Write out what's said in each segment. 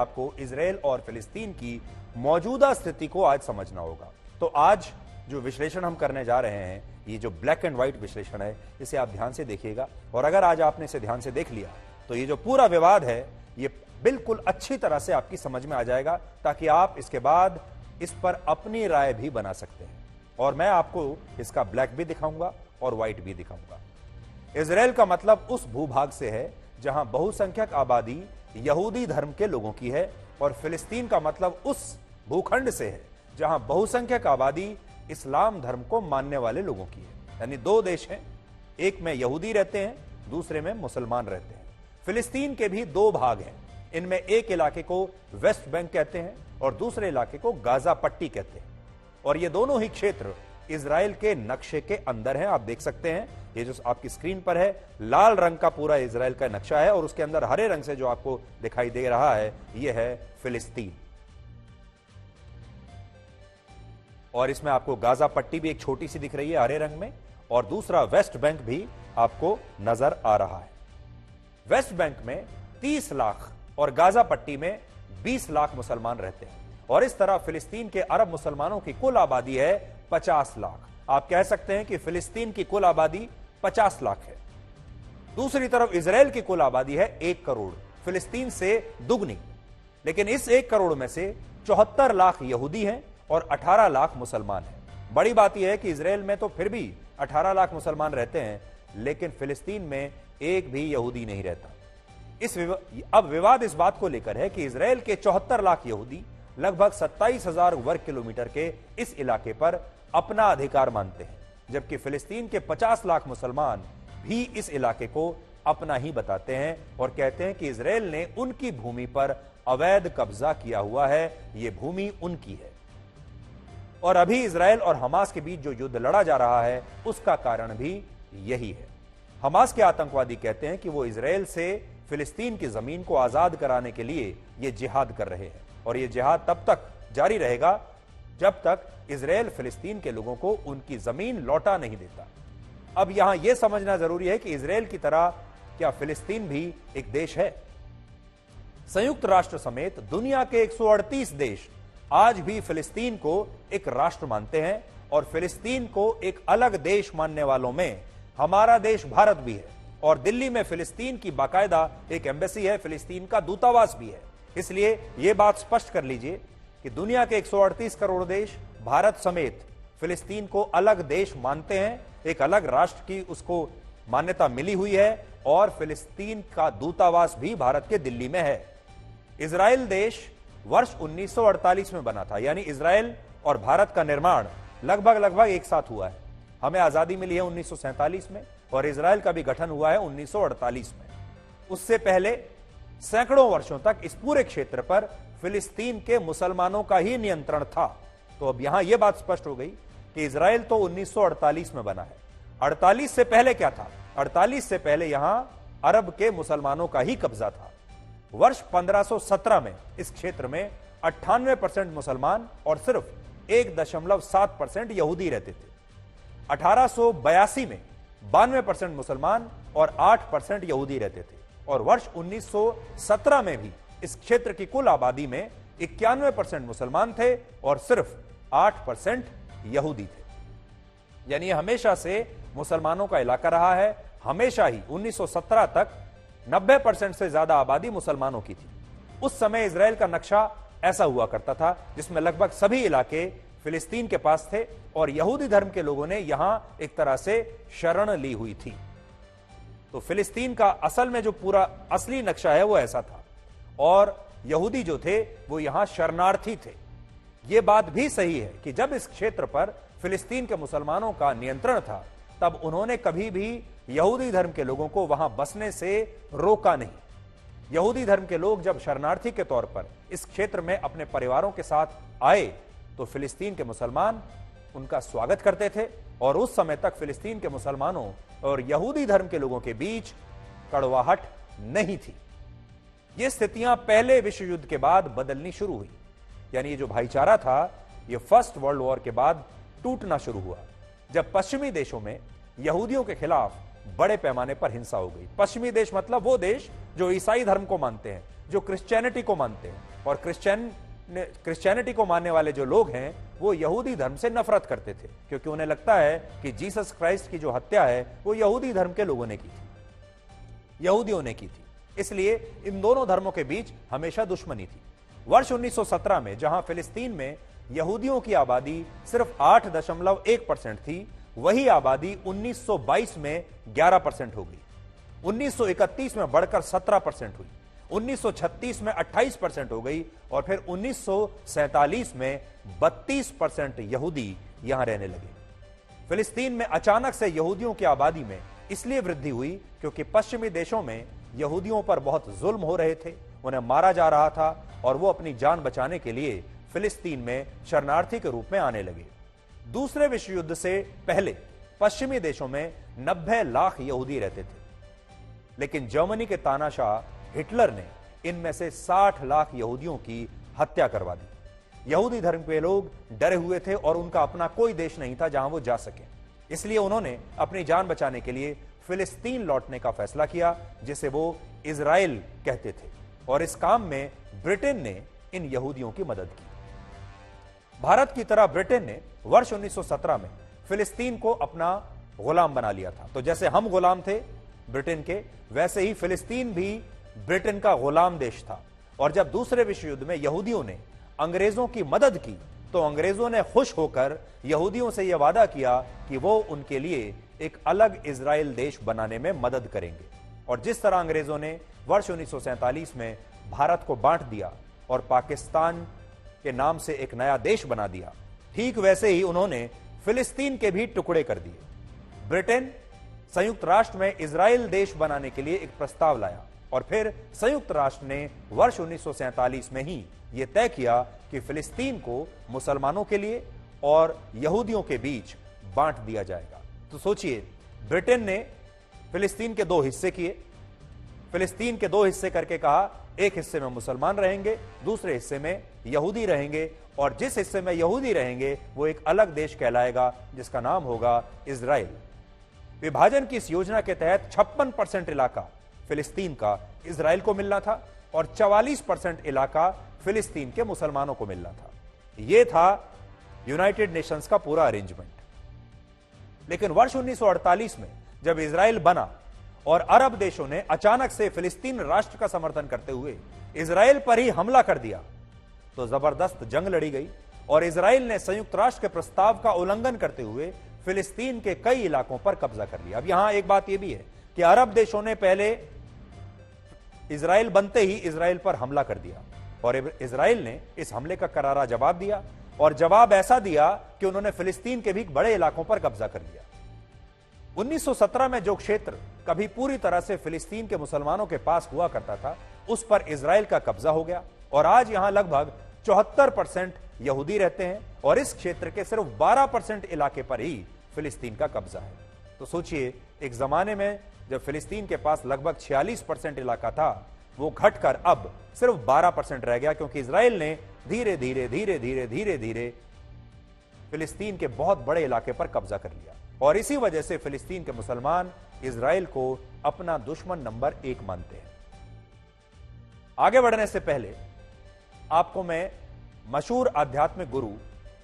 आपको इजराइल और फिलिस्तीन की मौजूदा स्थिति को आज समझना होगा। तो आज जो विश्लेषण हम करने जा रहे हैं, ये जो ब्लैक एंड व्हाइट विश्लेषण है, इसे आप ध्यान से देखिएगा। और अगर आज आपने इसे ध्यान से देख लिया तो ये जो पूरा विवाद है ये बिल्कुल अच्छी तरह से आपकी समझ में आ जाएगा, ताकि आप इसके बाद इस पर अपनी राय भी बना सकते हैं। और मैं आपको इसका ब्लैक भी दिखाऊंगा और व्हाइट भी दिखाऊंगा। इजराइल का मतलब उस भूभाग से है जहां बहुसंख्यक आबादी यहूदी धर्म के लोगों की है, और फिलिस्तीन का मतलब उस भूखंड से है जहां बहुसंख्यक आबादी इस्लाम धर्म को मानने वाले लोगों की है। यानी दो देश हैं, एक में यहूदी रहते हैं, दूसरे में मुसलमान रहते हैं। फिलिस्तीन के भी दो भाग हैं, इनमें एक इलाके को वेस्ट बैंक कहते हैं और दूसरे इलाके को गाजा पट्टी कहते हैं। और ये दोनों ही क्षेत्र इजराइल के नक्शे के अंदर हैं। आप देख सकते हैं, ये जो आपकी स्क्रीन पर है, लाल रंग का पूरा इजराइल का नक्शा है, और उसके अंदर हरे रंग से जो आपको दिखाई दे रहा है, ये है फिलिस्तीन। और इसमें आपको गाजा पट्टी भी एक छोटी सी दिख रही है हरे रंग में, और दूसरा वेस्ट बैंक भी आपको नजर आ रहा है। वेस्ट बैंक में 30 लाख और गाजा पट्टी में 20 लाख मुसलमान रहते हैं, और इस तरह फिलिस्तीन के अरब मुसलमानों की कुल आबादी है 50 लाख। आप कह सकते हैं कि फिलिस्तीन की कुल आबादी 50 लाख है। दूसरी तरफ इजराइल की कुल आबादी है 1 करोड़, फिलिस्तीन से दुगनी। लेकिन इस 1 करोड़ में से 74 लाख यहूदी हैं और 18 लाख मुसलमान हैं। बड़ी बात यह है कि इजराइल में तो फिर भी 18 लाख मुसलमान रहते हैं, लेकिन फिलिस्तीन में एक भी यहूदी नहीं रहता। अब विवाद इस बात को लेकर है कि इजराइल के 74 लाख यहूदी लगभग 27,000 वर्ग किलोमीटर के इस इलाके पर अपना अधिकार मानते हैं, जबकि फिलिस्तीन के 50 लाख मुसलमान भी इस इलाके को अपना ही बताते हैं और कहते हैं कि इजराइल ने उनकी भूमि पर अवैध कब्जा किया हुआ है, यह भूमि उनकी है। और अभी इजराइल और हमास के बीच जो युद्ध लड़ा जा रहा है, उसका कारण भी यही है। हमास के आतंकवादी कहते हैं कि वो इजराइल से फिलिस्तीन की जमीन को आजाद कराने के लिए ये जिहाद कर रहे हैं, और ये जिहाद तब तक जारी रहेगा जब तक इजराइल फिलिस्तीन के लोगों को उनकी जमीन लौटा नहीं देता। अब यहां यह समझना जरूरी है कि इजराइल की तरह क्या फिलिस्तीन भी एक देश है? संयुक्त राष्ट्र समेत दुनिया के 138 देश आज भी फिलिस्तीन को एक राष्ट्र मानते हैं, और फिलिस्तीन को एक अलग देश मानने वालों में हमारा देश भारत भी है। और दिल्ली में फिलिस्तीन की बाकायदा एक एम्बेसी है, फिलिस्तीन का दूतावास भी है। इसलिए यह बात स्पष्ट कर लीजिए कि दुनिया के 138 करोड़ देश भारत समेत फिलिस्तीन को अलग देश मानते हैं, एक अलग राष्ट्र की उसको मान्यता मिली हुई है, और फिलिस्तीन का दूतावास भी भारत के दिल्ली में है। इजराइल देश वर्ष 1948 में बना था, यानी इजराइल और भारत का निर्माण लगभग एक साथ हुआ है। हमें आजादी मिली है 1947 में, और इजराइल का भी गठन हुआ है 1948 में। उससे पहले सैकड़ों वर्षों तक इस पूरे क्षेत्र पर फिलिस्तीन के मुसलमानों का ही नियंत्रण था। तो अब यहां यह बात स्पष्ट हो गई कि इजराइल तो 1948 में बना है। 48 से पहले क्या था? 48 से पहले यहां अरब के मुसलमानों का ही कब्जा था। वर्ष 1517 में इस क्षेत्र में 98% मुसलमान और सिर्फ 1.7% यहूदी रहते थे। 1882 में 92% मुसलमान और 8% यहूदी रहते थे, और वर्ष 1917 में भी इस क्षेत्र की कुल आबादी में 91% मुसलमान थे और सिर्फ 8% यहूदी थे। यानी हमेशा से मुसलमानों का इलाका रहा है। हमेशा ही 1917 तक 90% से ज्यादा आबादी मुसलमानों की थी। उस समय इजराइल का नक्शा ऐसा हुआ करता था, जिसमें लगभग सभी इलाके फिलिस्तीन के पास थे, और यहूदी धर्म के लोगों ने यहां एक तरह से शरण ली हुई थी। तो फिलिस्तीन का असल में जो पूरा असली नक्शा है वो ऐसा था, और यहूदी जो थे वो यहां शरणार्थी थे। यह बात भी सही है कि जब इस क्षेत्र पर फिलिस्तीन के मुसलमानों का नियंत्रण था, तब उन्होंने कभी भी यहूदी धर्म के लोगों को वहां बसने से रोका नहीं। यहूदी धर्म के लोग जब शरणार्थी के तौर पर इस क्षेत्र में अपने परिवारों के साथ आए, तो फिलिस्तीन के मुसलमान उनका स्वागत करते थे, और उस समय तक फिलिस्तीन के मुसलमानों और यहूदी धर्म के लोगों के बीच कड़वाहट नहीं थी। ये स्थितियां पहले विश्व युद्ध के बाद बदलनी शुरू हुई। यानी ये जो भाईचारा था, ये फर्स्ट वर्ल्ड वॉर के बाद टूटना शुरू हुआ, जब पश्चिमी देशों में यहूदियों के खिलाफ बड़े पैमाने पर हिंसा हो गई। पश्चिमी देश मतलब वो देश जो ईसाई धर्म को मानते हैं, जो क्रिश्चियनिटी को मानते हैं, और क्रिश्चियनिटी को मानने वाले जो लोग हैं वो यहूदी धर्म से नफरत करते थे, क्योंकि उन्हें लगता है कि जीसस क्राइस्ट की जो हत्या है वो यहूदी धर्म के लोगों ने की थी, यहूदियों ने की थी। इसलिए इन दोनों धर्मों के बीच हमेशा दुश्मनी थी। वर्ष 1917 में जहां फिलिस्तीन में यहूदियों की आबादी सिर्फ 8.1% थी, वही आबादी 1922 में 11% हो गई, 1931 में बढ़कर 17% हुई, 1936 में 28% हो गई और फिर 1947 में 32% यहूदी यहां रहने लगे। फिलिस्तीन में अचानक से यहूदियों की आबादी में इसलिए वृद्धि हुई क्योंकि पश्चिमी देशों में यहूदियों पर बहुत जुल्म हो रहे थे, उन्हें मारा जा रहा था और वो अपनी जान बचाने के लिए फिलिस्तीन में शरणार्थी के रूप में आने लगे। दूसरे विश्व युद्ध से पहले पश्चिमी देशों में 90 लाख यहूदी रहते थे, लेकिन जर्मनी के तानाशाह हिटलर ने इनमें से 60 लाख यहूदियों की हत्या करवा दी। यहूदी धर्म के लोग डरे हुए थे और उनका अपना कोई देश नहीं था जहां वो जा सके, इसलिए उन्होंने अपनी जान बचाने के लिए फिलिस्तीन लौटने का फैसला किया, जिसे वो इजराइल कहते थे, और इस काम में ब्रिटेन ने इन यहूदियों की मदद की। भारत की तरह ब्रिटेन ने वर्ष 1917 में फिलिस्तीन को अपना गुलाम बना लिया था। तो जैसे हम गुलाम थे ब्रिटेन के, वैसे ही फिलिस्तीन भी ब्रिटेन का गुलाम देश था। और जब दूसरे विश्व युद्ध में यहूदियों ने अंग्रेजों की मदद की तो अंग्रेजों ने खुश होकर यहूदियों से यह वादा किया कि वो उनके लिए एक अलग इजराइल देश बनाने में मदद करेंगे। और जिस तरह अंग्रेजों ने वर्ष 1947 में भारत को बांट दिया और पाकिस्तान के नाम से एक नया देश बना दिया, ठीक वैसे ही उन्होंने फिलिस्तीन के भी टुकड़े कर दिए। ब्रिटेन संयुक्त राष्ट्र में इजराइल देश बनाने के लिए एक प्रस्ताव लाया और फिर संयुक्त राष्ट्र ने वर्ष 1947 में ही यह तय किया कि फिलिस्तीन को मुसलमानों के लिए और यहूदियों के बीच बांट दिया जाएगा। तो सोचिए, ब्रिटेन ने फिलिस्तीन के दो हिस्से किए, फिलिस्तीन के दो हिस्से करके कहा एक हिस्से में मुसलमान रहेंगे, दूसरे हिस्से में यहूदी रहेंगे, और जिस हिस्से में यहूदी रहेंगे वो एक अलग देश कहलाएगा जिसका नाम होगा इजराइल। विभाजन की इस योजना के तहत 56% इलाका फिलिस्तीन का इजराइल को मिलना था और 44% इलाका फिलिस्तीन के मुसलमानों को मिलना था। यह था यूनाइटेड नेशंस का पूरा अरेंजमेंट। लेकिन वर्ष 1948 में जब इजराइल बना और अरब देशों ने अचानक से फिलिस्तीन राष्ट्र का समर्थन करते हुए इजराइल पर ही हमला कर दिया, तो जबरदस्त जंग लड़ी गई और इजराइल ने संयुक्त राष्ट्र के प्रस्ताव का उल्लंघन करते हुए फिलिस्तीन के कई इलाकों पर कब्जा कर लिया। अब यहां एक बात यह भी है कि अरब देशों ने पहले इजराइल बनते ही इजराइल पर हमला कर दिया और इजराइल ने इस हमले का करारा जवाब दिया, और जवाब ऐसा दिया कि उन्होंने फिलिस्तीन के भी बड़े इलाकों पर कब्जा कर लिया। 1917 में जो क्षेत्र कभी पूरी तरह से फिलिस्तीन के मुसलमानों के पास हुआ करता था, उस पर इजराइल का कब्जा हो गया और आज यहां लगभग 74% यहूदी रहते हैं और इस क्षेत्र के सिर्फ 12% इलाके पर ही फिलिस्तीन का कब्जा है। तो सोचिए, एक जमाने में जब फिलिस्तीन के पास लगभग 46% इलाका था, वो घटकर अब सिर्फ 12% रह गया, क्योंकि इजराइल ने धीरे धीरे धीरे धीरे धीरे धीरे फिलिस्तीन के बहुत बड़े इलाके पर कब्जा कर लिया। और इसी वजह से फिलिस्तीन के मुसलमान इजराइल को अपना दुश्मन नंबर 1 मानते हैं। आगे बढ़ने से पहले आपको मैं मशहूर आध्यात्मिक गुरु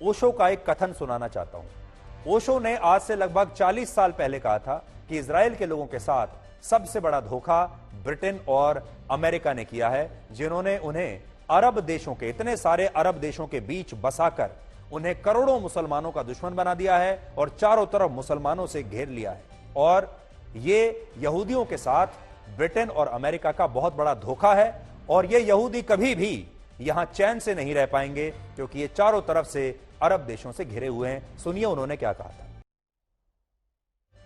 ओशो का एक कथन सुनाना चाहता हूं। ओशो ने आज से लगभग 40 साल पहले कहा था कि इजराइल के लोगों के साथ सबसे बड़ा धोखा ब्रिटेन और अमेरिका ने किया है, जिन्होंने उन्हें अरब देशों के, इतने सारे अरब देशों के बीच बसाकर उन्हें करोड़ों मुसलमानों का दुश्मन बना दिया है और चारों तरफ मुसलमानों से घेर लिया है। और ये यहूदियों के साथ ब्रिटेन और अमेरिका का बहुत बड़ा धोखा है और ये यहूदी कभी भी यहां चैन से नहीं रह पाएंगे, क्योंकि ये चारों तरफ से अरब देशों से घिरे हुए हैं। सुनिए उन्होंने क्या कहा था।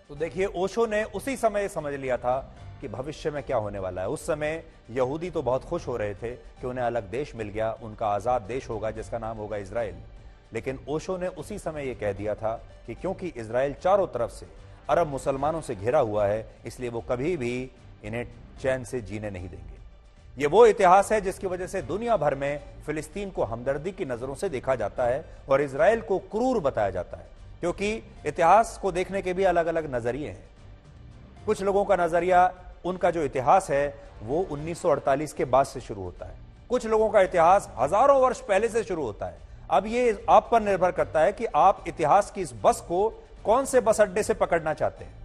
तो देखिए, ओशो ने उसी समय समझ लिया था कि भविष्य में क्या होने वाला है। उस समय यहूदी तो बहुत खुश हो रहे थे कि उन्हें अलग देश मिल गया, उनका आजाद देश होगा जिसका नाम होगा इजराइल। लेकिन ओशो ने उसी समय यह कह दिया था कि क्योंकि इजराइल चारों तरफ से अरब मुसलमानों से घिरा हुआ है, इसलिए वो कभी भी इन्हें चैन से जीने नहीं देंगे। ये वो इतिहास है जिसकी वजह से दुनिया भर में फिलिस्तीन को हमदर्दी की नजरों से देखा जाता है और इजराइल को क्रूर बताया जाता है, क्योंकि इतिहास को देखने के भी अलग अलग नजरिए हैं। कुछ लोगों का नजरिया, उनका जो इतिहास है वो 1948 के बाद से शुरू होता है कुछ लोगों का इतिहास हजारों वर्ष पहले से शुरू होता है। अब ये आप पर निर्भर करता है कि आप इतिहास की इस बस को कौन से बस अड्डे से पकड़ना चाहते हैं।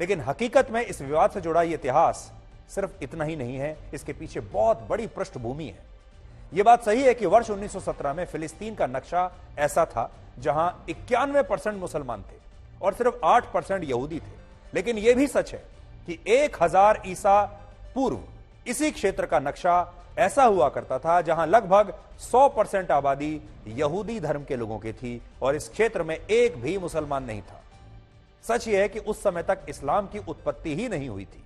लेकिन हकीकत में इस विवाद से जुड़ा यह इतिहास सिर्फ इतना ही नहीं है, इसके पीछे बहुत बड़ी पृष्ठभूमि है। यह बात सही है कि वर्ष 1917 में फिलिस्तीन का नक्शा ऐसा था जहां 91% मुसलमान थे और सिर्फ 8% यहूदी थे। लेकिन यह भी सच है कि 1000 ईसा पूर्व इसी क्षेत्र का नक्शा ऐसा हुआ करता था जहां लगभग 100% आबादी यहूदी धर्म के लोगों की थी और इस क्षेत्र में एक भी मुसलमान नहीं था। सच यह है कि उस समय तक इस्लाम की उत्पत्ति ही नहीं हुई थी।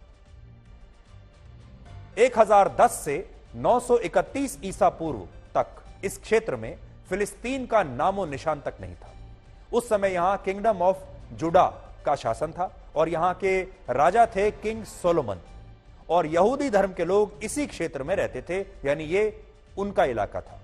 1010 से 931 ईसा पूर्व तक इस क्षेत्र में फिलिस्तीन का नामो निशान तक नहीं था। उस समय यहां किंगडम ऑफ जुडा का शासन था और यहां के राजा थे किंग सोलोमन, और यहूदी धर्म के लोग इसी क्षेत्र में रहते थे, यानी ये उनका इलाका था।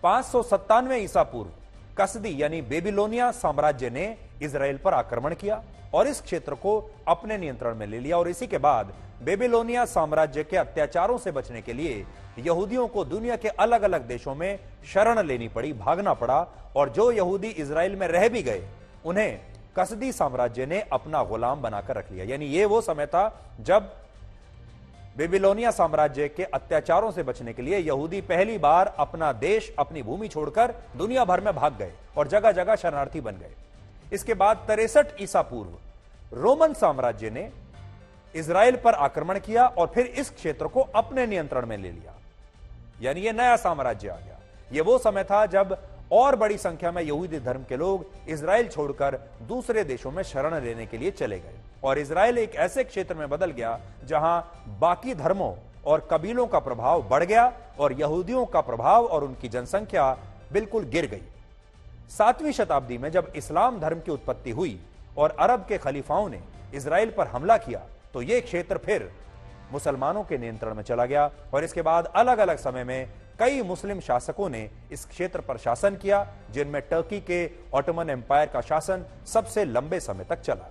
597 ईसा पूर्व कसदी यानी बेबीलोनिया साम्राज्य ने इजराइल पर आक्रमण किया और इस क्षेत्र को अपने नियंत्रण में ले लिया, और इसी के बाद बेबीलोनिया साम्राज्य के अत्याचारों से बचने के लिए यहूदियों को दुनिया के अलग अलग देशों में शरण लेनी पड़ी, भागना पड़ा, और जो यहूदी इजराइल में रह भी गए उन्हें कसदी साम्राज्य ने अपना गुलाम बनाकर रख लिया। यानी ये वो समय था जब बेबीलोनिया साम्राज्य के अत्याचारों से बचने के लिए यहूदी पहली बार अपना देश, अपनी भूमि छोड़कर दुनिया भर में भाग गए और जगह जगह शरणार्थी बन गए। इसके बाद 63 ईसा पूर्व रोमन साम्राज्य ने इजराइल पर आक्रमण किया और फिर इस क्षेत्र को अपने नियंत्रण में ले लिया, यानी यह नया साम्राज्य आ गया। यह वो समय था जब और बड़ी संख्या में यहूदी धर्म के लोग इजराइल छोड़कर दूसरे देशों में शरण लेने के लिए चले गए और इजराइल एक ऐसे क्षेत्र में बदल गया जहां बाकी धर्मों और कबीलों का प्रभाव बढ़ गया और यहूदियों का प्रभाव और उनकी जनसंख्या बिल्कुल गिर गई। 7वीं शताब्दी में जब इस्लाम धर्म की उत्पत्ति हुई और अरब के खलीफाओं ने इजराइल पर हमला किया तो यह क्षेत्र फिर मुसलमानों के नियंत्रण में चला गया और इसके बाद अलग अलग समय में कई मुस्लिम शासकों ने इस क्षेत्र पर शासन किया, जिनमें टर्की के ऑटोमन एम्पायर का शासन सबसे लंबे समय तक चला।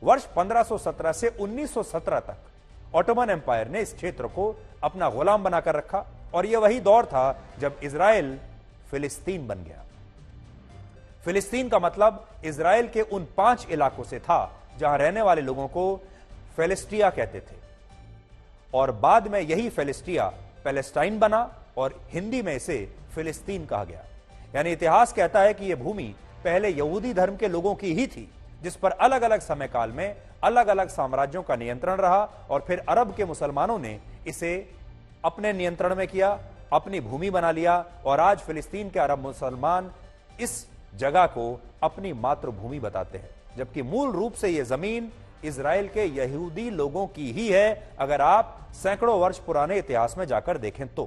वर्ष 1517 से 1917 तक ऑटोमन एम्पायर ने इस क्षेत्र को अपना गुलाम बनाकर रखा और यह वही दौर था जब इजराइल फिलिस्तीन बन गया। फिलिस्तीन का मतलब इजराइल के उन 5 इलाकों से था जहां रहने वाले लोगों को फिलिस्टिया कहते थे और बाद में यही फिलिस्टिया पैलेस्टाइन बना और हिंदी में इसे फिलिस्तीन कहा गया। यानी इतिहास कहता है कि यह भूमि पहले यहूदी धर्म के लोगों की ही थी, जिस पर अलग अलग समय काल में अलग अलग साम्राज्यों का नियंत्रण रहा और फिर अरब के मुसलमानों ने इसे अपने नियंत्रण में किया, अपनी भूमि बना लिया और आज फिलिस्तीन के अरब मुसलमान इस जगह को अपनी मातृभूमि बताते हैं, जबकि मूल रूप से यह जमीन इजराइल के यहूदी लोगों की ही है, अगर आप सैकड़ों वर्ष पुराने इतिहास में जाकर देखें तो।